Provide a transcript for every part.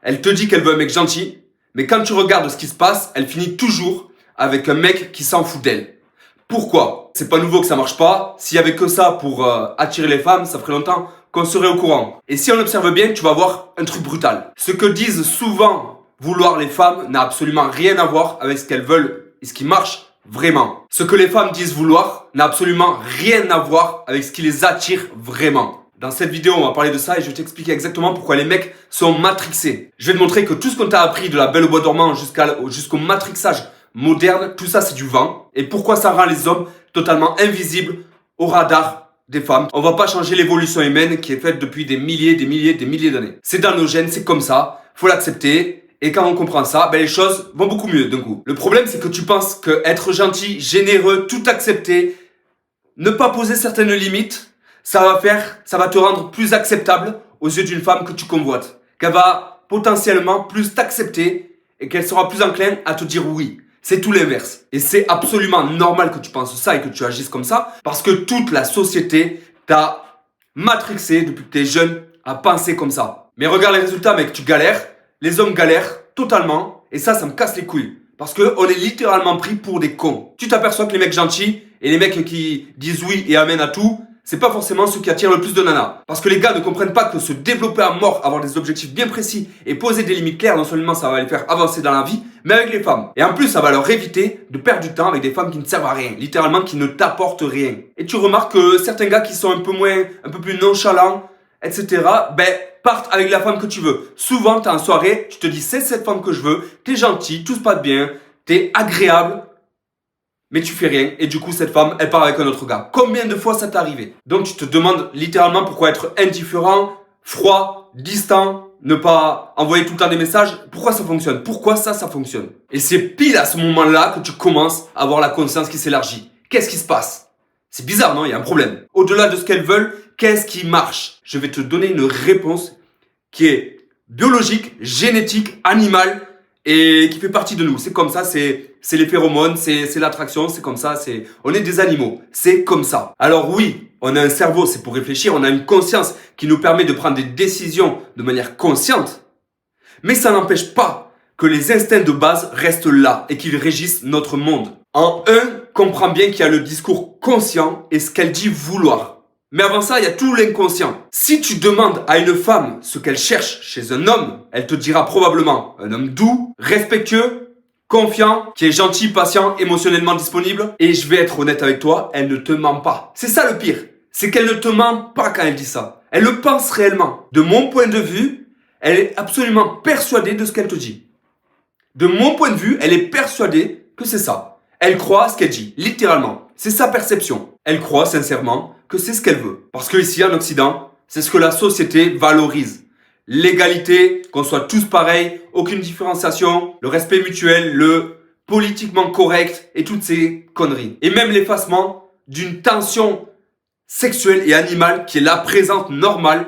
Elle te dit qu'elle veut un mec gentil, mais quand tu regardes ce qui se passe, elle finit toujours avec un mec qui s'en fout d'elle. Pourquoi? C'est pas nouveau que ça marche pas. S'il y avait que ça pour attirer les femmes, ça ferait longtemps qu'on serait au courant. Et si on observe bien, tu vas voir un truc brutal. Ce que disent souvent vouloir les femmes n'a absolument rien à voir avec ce qu'elles veulent et ce qui marche vraiment. Ce que les femmes disent vouloir n'a absolument rien à voir avec ce qui les attire vraiment. Dans cette vidéo, on va parler de ça et je vais t'expliquer exactement pourquoi les mecs sont matrixés. Je vais te montrer que tout ce qu'on t'a appris de la Belle au bois dormant jusqu'au matrixage moderne, tout ça c'est du vent. Et pourquoi ça rend les hommes totalement invisibles au radar des femmes. On va pas changer l'évolution humaine qui est faite depuis des milliers d'années. C'est dans nos gènes, c'est comme ça, faut l'accepter. Et quand on comprend ça, les choses vont beaucoup mieux d'un coup. Le problème c'est que tu penses que être gentil, généreux, tout accepter, ne pas poser certaines limites, ça va te rendre plus acceptable aux yeux d'une femme que tu convoites. Qu'elle va potentiellement plus t'accepter et qu'elle sera plus encline à te dire oui. C'est tout l'inverse. Et c'est absolument normal que tu penses ça et que tu agisses comme ça parce que toute la société t'a matrixé depuis que t'es jeune à penser comme ça. Mais regarde les résultats mec, tu galères, les hommes galèrent totalement et ça me casse les couilles. Parce qu'on est littéralement pris pour des cons. Tu t'aperçois que les mecs gentils et les mecs qui disent oui et amènent à tout, c'est pas forcément ceux qui attirent le plus de nanas. Parce que les gars ne comprennent pas que se développer à mort, avoir des objectifs bien précis et poser des limites claires, non seulement ça va les faire avancer dans la vie, mais avec les femmes. Et en plus, ça va leur éviter de perdre du temps avec des femmes qui ne servent à rien. Littéralement, qui ne t'apportent rien. Et tu remarques que certains gars qui sont un peu plus nonchalants, etc., partent avec la femme que tu veux. Souvent, t'es en soirée, tu te dis c'est cette femme que je veux, t'es gentil, tout se passe bien, t'es agréable, mais tu fais rien, et du coup cette femme, elle part avec un autre gars. Combien de fois ça t'est arrivé? Donc tu te demandes littéralement pourquoi être indifférent, froid, distant, ne pas envoyer tout le temps des messages, pourquoi ça fonctionne? Pourquoi ça fonctionne? Et c'est pile à ce moment-là que tu commences à avoir la conscience qui s'élargit. Qu'est-ce qui se passe? C'est bizarre, non? Il y a un problème. Au-delà de ce qu'elles veulent, qu'est-ce qui marche? Je vais te donner une réponse qui est biologique, génétique, animale, et qui fait partie de nous. C'est comme ça, c'est les phéromones, c'est l'attraction, c'est comme ça, on est des animaux. C'est comme ça. Alors oui, on a un cerveau, c'est pour réfléchir, on a une conscience qui nous permet de prendre des décisions de manière consciente. Mais ça n'empêche pas que les instincts de base restent là et qu'ils régissent notre monde. En un, comprends bien qu'il y a le discours conscient et ce qu'elle dit vouloir. Mais avant ça, il y a tout l'inconscient. Si tu demandes à une femme ce qu'elle cherche chez un homme, elle te dira probablement un homme doux, respectueux, confiant, qui est gentil, patient, émotionnellement disponible. Et je vais être honnête avec toi, elle ne te ment pas. C'est ça le pire. C'est qu'elle ne te ment pas quand elle dit ça. Elle le pense réellement. De mon point de vue, elle est absolument persuadée de ce qu'elle te dit. De mon point de vue, elle est persuadée que c'est ça. Elle croit ce qu'elle dit, littéralement. C'est sa perception. Elle croit sincèrement que c'est ce qu'elle veut. Parce que ici, en Occident, c'est ce que la société valorise. L'égalité, qu'on soit tous pareils, aucune différenciation, le respect mutuel, le politiquement correct et toutes ces conneries. Et même l'effacement d'une tension sexuelle et animale qui est là présente, normale,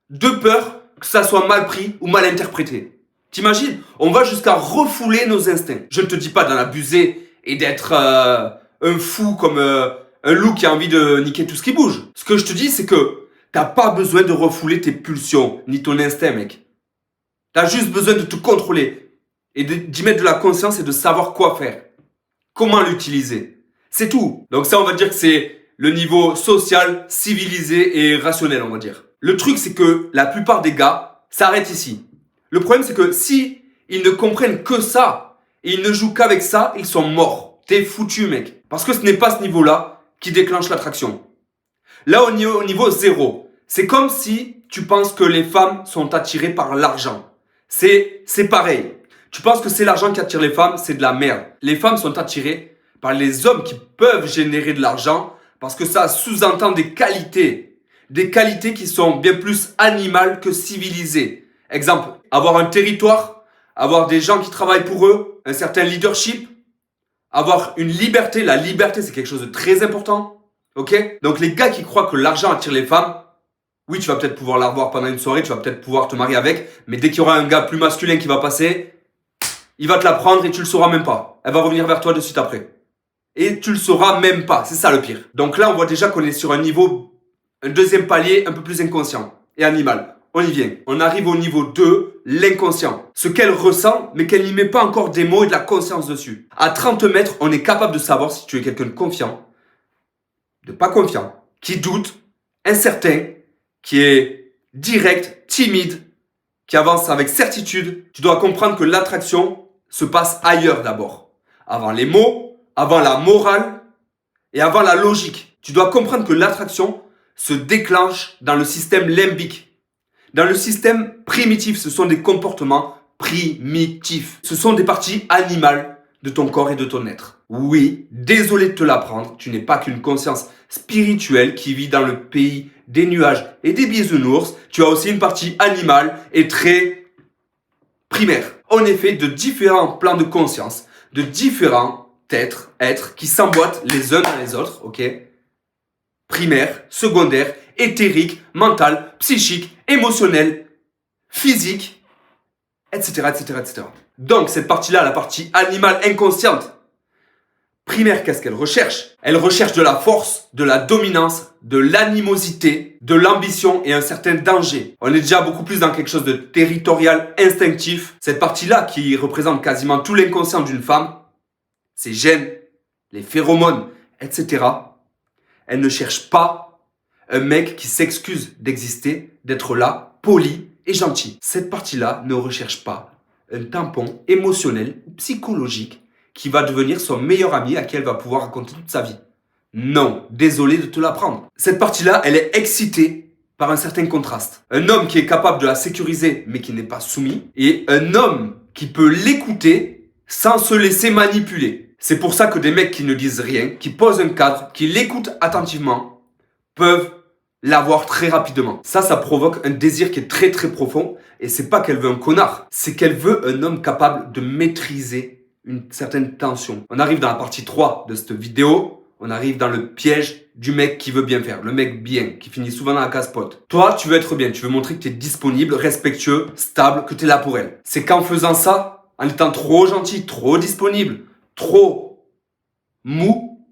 de peur que ça soit mal pris ou mal interprété. T'imagines? On va jusqu'à refouler nos instincts. Je ne te dis pas d'en abuser et d'être un fou comme un loup qui a envie de niquer tout ce qui bouge. Ce que je te dis, c'est que t'as pas besoin de refouler tes pulsions, ni ton instinct, mec. T'as juste besoin de te contrôler et d'y mettre de la conscience et de savoir quoi faire. Comment l'utiliser. C'est tout. Donc ça, on va dire que c'est le niveau social, civilisé et rationnel, on va dire. Le truc, c'est que la plupart des gars s'arrêtent ici. Le problème, c'est que si ils ne comprennent que ça et ils ne jouent qu'avec ça, ils sont morts. T'es foutu, mec. Parce que ce n'est pas ce niveau-là qui déclenche l'attraction. Là, au niveau zéro, c'est comme si tu penses que les femmes sont attirées par l'argent. C'est pareil. Tu penses que c'est l'argent qui attire les femmes, c'est de la merde. Les femmes sont attirées par les hommes qui peuvent générer de l'argent parce que ça sous-entend des qualités. Des qualités qui sont bien plus animales que civilisées. Exemple, avoir un territoire, avoir des gens qui travaillent pour eux, un certain leadership, avoir une liberté. La liberté, c'est quelque chose de très important. Ok? Donc les gars qui croient que l'argent attire les femmes, oui, tu vas peut-être pouvoir la revoir pendant une soirée, tu vas peut-être pouvoir te marier avec, mais dès qu'il y aura un gars plus masculin qui va passer, il va te la prendre et tu le sauras même pas. Elle va revenir vers toi de suite après. Et tu le sauras même pas. C'est ça le pire. Donc là, on voit déjà qu'on est sur un niveau, un deuxième palier un peu plus inconscient et animal. on y vient. On arrive au niveau 2, l'inconscient. Ce qu'elle ressent, mais qu'elle n'y met pas encore des mots et de la conscience dessus. À 30 mètres, on est capable de savoir si tu es quelqu'un de confiant, de pas confiant, qui doute, incertain, qui est direct, timide, qui avance avec certitude. Tu dois comprendre que l'attraction se passe ailleurs d'abord. Avant les mots, avant la morale et avant la logique. Tu dois comprendre que l'attraction se déclenche dans le système limbique. Dans le système primitif, ce sont des comportements primitifs. Ce sont des parties animales de ton corps et de ton être. Oui, désolé de te l'apprendre, tu n'es pas qu'une conscience spirituelle qui vit dans le pays des nuages et des bisounours. Tu as aussi une partie animale et très primaire. En effet, de différents plans de conscience, de différents êtres qui s'emboîtent les uns dans les autres, ok? Primaire, secondaire, éthérique, mental, psychique, émotionnel, physique, etc., etc., etc. Donc, cette partie-là, la partie animale inconsciente, primaire, qu'est-ce qu'elle recherche? Elle recherche de la force, de la dominance, de l'animosité, de l'ambition et un certain danger. On est déjà beaucoup plus dans quelque chose de territorial, instinctif. Cette partie-là, qui représente quasiment tout l'inconscient d'une femme, ses gènes, les phéromones, etc., elle ne cherche pas un mec qui s'excuse d'exister, d'être là, poli et gentil. Cette partie-là ne recherche pas un tampon émotionnel ou psychologique qui va devenir son meilleur ami à qui elle va pouvoir raconter toute sa vie. Non, désolé de te l'apprendre. Cette partie-là, elle est excitée par un certain contraste. Un homme qui est capable de la sécuriser mais qui n'est pas soumis et un homme qui peut l'écouter sans se laisser manipuler. C'est pour ça que des mecs qui ne disent rien, qui posent un cadre, qui l'écoutent attentivement, peuvent l'avoir très rapidement. Ça provoque un désir qui est très très profond et c'est pas qu'elle veut un connard, c'est qu'elle veut un homme capable de maîtriser une certaine tension. On arrive dans la partie 3 de cette vidéo, on arrive dans le piège du mec qui veut bien faire, le mec bien, qui finit souvent dans la casse-pote. Toi, tu veux être bien, tu veux montrer que tu es disponible, respectueux, stable, que tu es là pour elle. C'est qu'en faisant ça, en étant trop gentil, trop disponible, trop mou,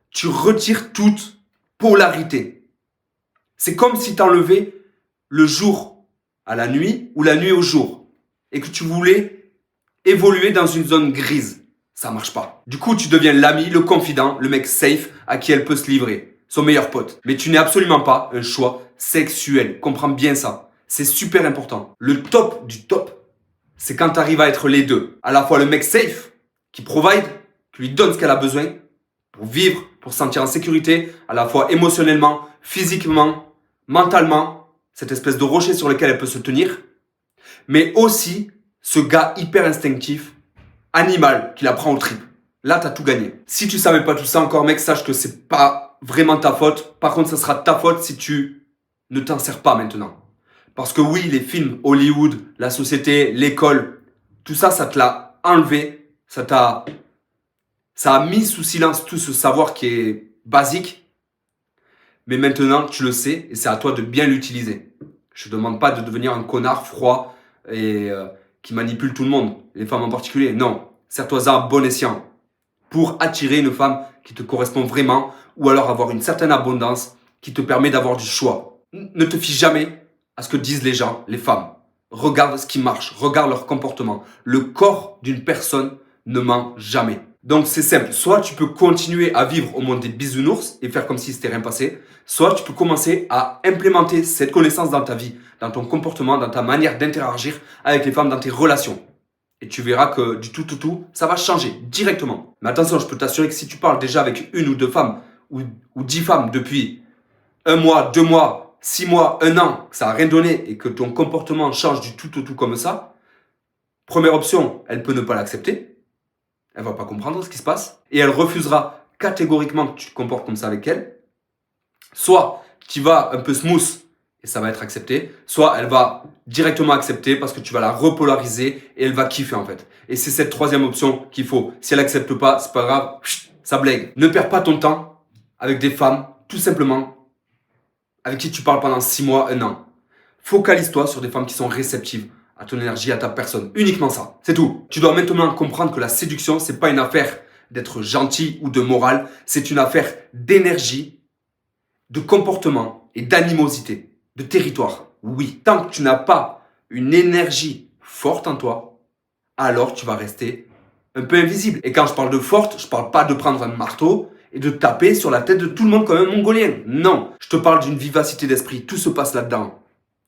tu retires toute polarité. C'est comme si tu enlevais le jour à la nuit ou la nuit au jour et que tu voulais évoluer dans une zone grise. Ça marche pas. Du coup, tu deviens l'ami, le confident, le mec safe à qui elle peut se livrer, son meilleur pote. Mais tu n'es absolument pas un choix sexuel. Comprends bien ça. C'est super important. Le top du top, c'est quand tu arrives à être les deux. À la fois le mec safe, qui provide, qui lui donne ce qu'elle a besoin pour vivre, pour se sentir en sécurité, à la fois émotionnellement, physiquement, mentalement, cette espèce de rocher sur lequel elle peut se tenir, mais aussi ce gars hyper instinctif, animal, qui la prend au trip. Là, t'as tout gagné. Si tu savais pas tout ça encore, mec, sache que c'est pas vraiment ta faute. Par contre, ça sera ta faute si tu ne t'en sers pas maintenant. Parce que oui, les films, Hollywood, la société, l'école, tout ça, ça te l'a enlevé. Ça a mis sous silence tout ce savoir qui est basique. Mais maintenant, tu le sais et c'est à toi de bien l'utiliser. Je ne demande pas de devenir un connard froid et qui manipule tout le monde, les femmes en particulier. Non, sers-toi-en à bon escient pour attirer une femme qui te correspond vraiment ou alors avoir une certaine abondance qui te permet d'avoir du choix. Ne te fie jamais à ce que disent les gens, les femmes. Regarde ce qui marche, regarde leur comportement. Le corps d'une personne ne ment jamais. Donc c'est simple, soit tu peux continuer à vivre au monde des bisounours et faire comme si c'était rien passé, soit tu peux commencer à implémenter cette connaissance dans ta vie, dans ton comportement, dans ta manière d'interagir avec les femmes, dans tes relations. Et tu verras que du tout, ça va changer directement. Mais attention, je peux t'assurer que si tu parles déjà avec une ou deux femmes ou 10 femmes depuis 1 mois, 2 mois, 6 mois, 1 an, que ça n'a rien donné et que ton comportement change du tout comme ça, première option, elle peut ne pas l'accepter. Elle va pas comprendre ce qui se passe et elle refusera catégoriquement que tu te comportes comme ça avec elle. Soit tu vas un peu smooth et ça va être accepté, soit elle va directement accepter parce que tu vas la repolariser et elle va kiffer en fait. Et c'est cette troisième option qu'il faut. Si elle accepte pas, c'est pas grave, ça blague. Ne perds pas ton temps avec des femmes, tout simplement, avec qui tu parles pendant 6 mois, 1 an. Focalise-toi sur des femmes qui sont réceptives à ton énergie, à ta personne. Uniquement ça. C'est tout. Tu dois maintenant comprendre que la séduction, c'est pas une affaire d'être gentil ou de morale. C'est une affaire d'énergie, de comportement et d'animosité. de territoire. Oui, tant que tu n'as pas une énergie forte en toi, alors tu vas rester un peu invisible. Et quand je parle de forte, je parle pas de prendre un marteau et de taper sur la tête de tout le monde comme un Mongolien. Non, je te parle d'une vivacité d'esprit. Tout se passe là-dedans.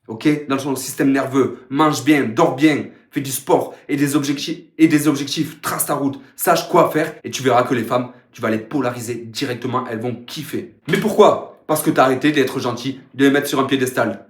Ok? Dans ton système nerveux, mange bien, dors bien, fais du sport et des objectifs, trace ta route, sache quoi faire et tu verras que les femmes, tu vas les polariser directement, elles vont kiffer. Mais pourquoi? Parce que t'as arrêté d'être gentil, de les mettre sur un piédestal.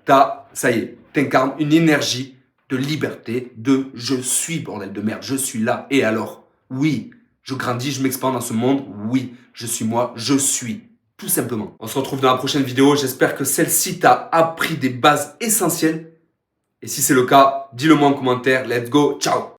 Ça y est, t'incarnes une énergie de liberté, de je suis, bordel de merde, je suis là. Et alors? Oui, je grandis, je m'expande dans ce monde. Oui, je suis moi, je suis. Tout simplement. On se retrouve dans la prochaine vidéo. J'espère que celle-ci t'a appris des bases essentielles. Et si c'est le cas, dis-le moi en commentaire. Let's go. Ciao.